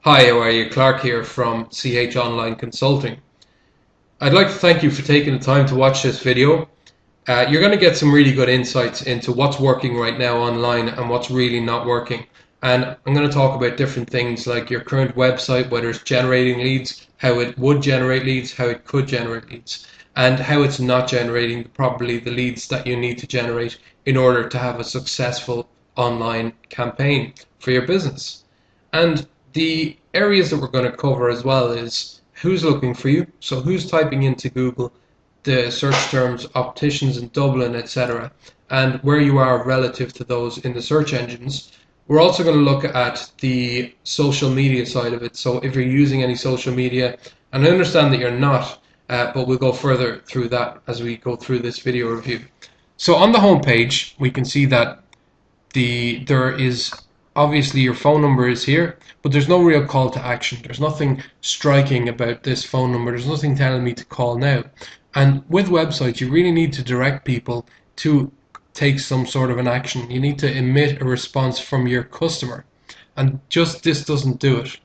Hi, how are you? Clark here from CH Online Consulting. I'd like to thank you for taking the time to watch this video. You're going to get some really good insights into what's working right now online and what's really not working. And I'm going to talk about different things like your current website, whether it's generating leads, how it would generate leads, how it could generate leads, and how it's not generating probably the leads that you need to generate in order to have a successful online campaign for your business. And the areas that we're going to cover as well is who's looking for you, so who's typing into Google the search terms opticians in Dublin, etc., and where you are relative to those in the search engines. We're also going to look at the social media side of it, so if you're using any social media, and I understand that you're not, but we'll go further through that as we go through this video review. So on the home page, we can see that there is obviously your phone number is here, but there's no real call to action. There's nothing striking about this phone number. There's nothing telling me to call now. And with websites, you really need to direct people to take some sort of an action. You need to emit a response from your customer. And just this doesn't do it.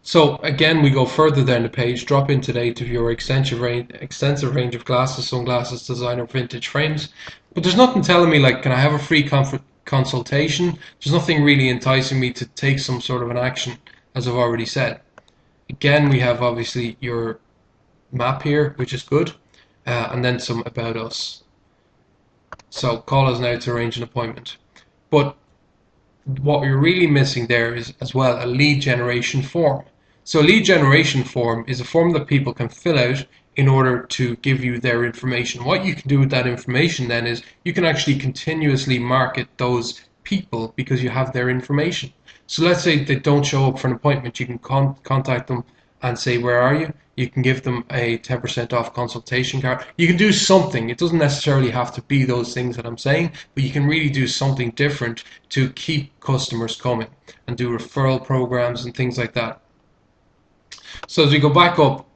So again, we go further down the page, drop in today to view our extensive range of glasses, sunglasses, designer, vintage frames. But there's nothing telling me like, can I have a free consultation? There's nothing really enticing me to take some sort of an action, as I've already said. Again, we have obviously your map here, which is good, and then some about us. So call us now to arrange an appointment. But what you're really missing there is as well a lead generation form. So a lead generation form is a form that people can fill out in order to give you their information. What you can do with that information then is you can actually continuously market those people because you have their information. So let's say they don't show up for an appointment, you can contact them and say, where are you? You can give them a 10% off consultation card. You can do something. It doesn't necessarily have to be those things that I'm saying, but you can really do something different to keep customers coming and do referral programs and things like that. So as we go back up,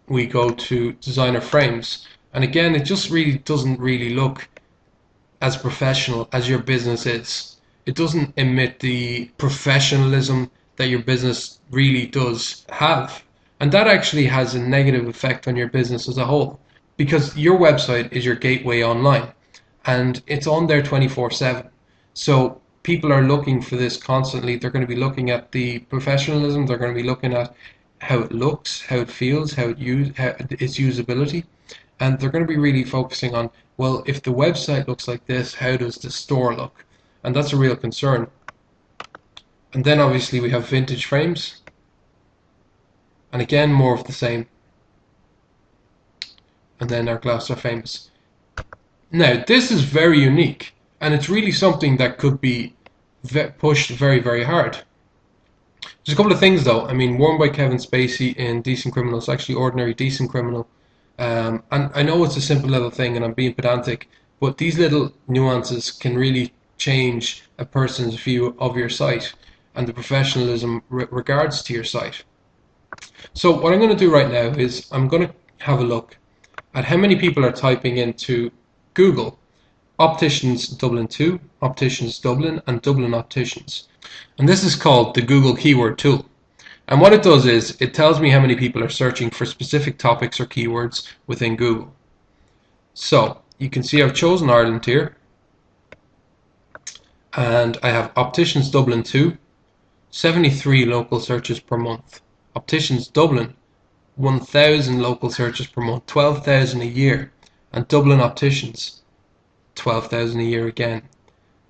we go to designer frames. And again, it just really doesn't really look as professional as your business is. It doesn't emit the professionalism that your business really does have. And that actually has a negative effect on your business as a whole, because your website is your gateway online and it's on there 24/7. So people are looking for this constantly. They're going to be looking at the professionalism, they're going to be looking at how it looks, how it feels, how its usability, and they're going to be really focusing on, well, if the website looks like this, how does the store look? And that's a real concern. And then obviously we have vintage frames, and again more of the same. And then our glass are famous. Now this is very unique, and it's really something that could be pushed very, very hard. There's a couple of things though. I mean, worn by Kevin Spacey in Decent Criminal. It's actually Ordinary Decent Criminal. And I know it's a simple little thing and I'm being pedantic, but these little nuances can really change a person's view of your site and the professionalism regards to your site. So what I'm going to do right now is I'm going to have a look at how many people are typing into Google Opticians Dublin 2, Opticians Dublin, and Dublin Opticians. And this is called the Google Keyword Tool. And what it does is it tells me how many people are searching for specific topics or keywords within Google. So you can see I've chosen Ireland here, and I have Opticians Dublin 2, 73 local searches per month. Opticians Dublin, 1,000 local searches per month, 12,000 a year, and Dublin Opticians, 12,000 a year again.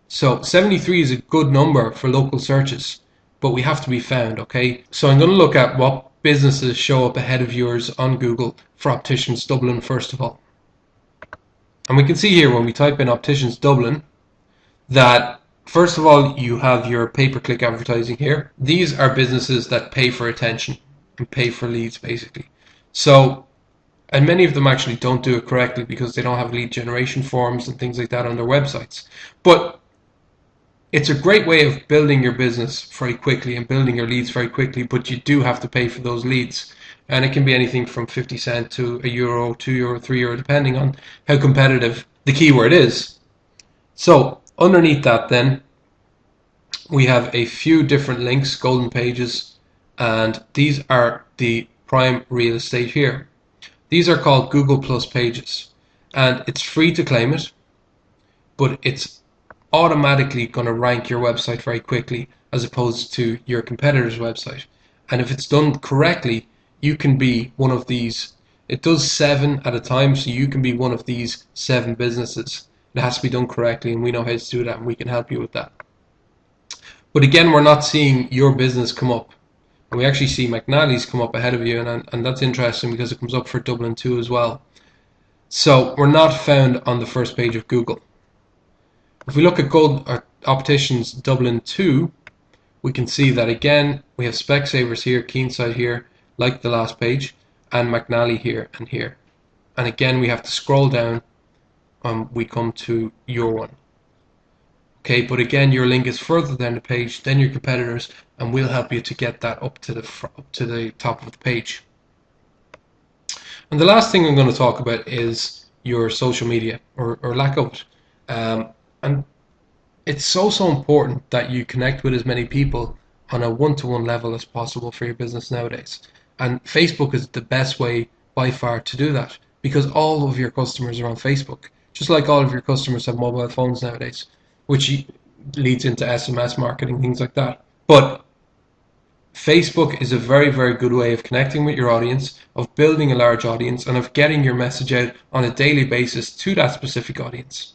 So 73 is a good number for local searches, but we have to be found, okay? So I'm going to look at what businesses show up ahead of yours on Google for Opticians Dublin first of all. And we can see here when we type in Opticians Dublin that first of all you have your pay-per-click advertising here. These are businesses that pay for attention and pay for leads basically. So, and many of them actually don't do it correctly because they don't have lead generation forms and things like that on their websites. But it's a great way of building your business very quickly and building your leads very quickly, but you do have to pay for those leads. And it can be anything from 50 cents to €1, €2, €3, depending on how competitive the keyword is. So underneath that then, we have a few different links, golden pages, and these are the prime real estate here. These are called Google Plus pages, and it's free to claim it, but it's automatically going to rank your website very quickly as opposed to your competitor's website. And if it's done correctly, you can be one of these. It does 7 at a time, so you can be one of these 7 businesses. It has to be done correctly, and we know how to do that, and we can help you with that. But again, we're not seeing your business come up. And we actually see McNally's come up ahead of you, and that's interesting because it comes up for Dublin 2 as well. So we're not found on the first page of Google. If we look at Opticians Dublin 2, we can see that again we have Specsavers here, Keenside here, like the last page, and McNally here and here. And again we have to scroll down and we come to your one. Okay, but again your link is further down the page than your competitors, and we'll help you to get that up to the top of the page. And the last thing I'm going to talk about is your social media or lack of it. And it's so important that you connect with as many people on a one-to-one level as possible for your business nowadays. And Facebook is the best way by far to do that, because all of your customers are on Facebook, just like all of your customers have mobile phones nowadays, which leads into SMS marketing, things like that. But Facebook is a very, very good way of connecting with your audience, of building a large audience, and of getting your message out on a daily basis to that specific audience.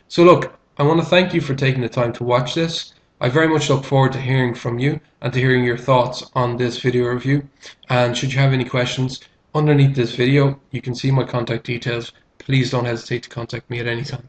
So look, I want to thank you for taking the time to watch this. I very much look forward to hearing from you and to hearing your thoughts on this video review. And should you have any questions, underneath this video you can see my contact details. Please don't hesitate to contact me at any time.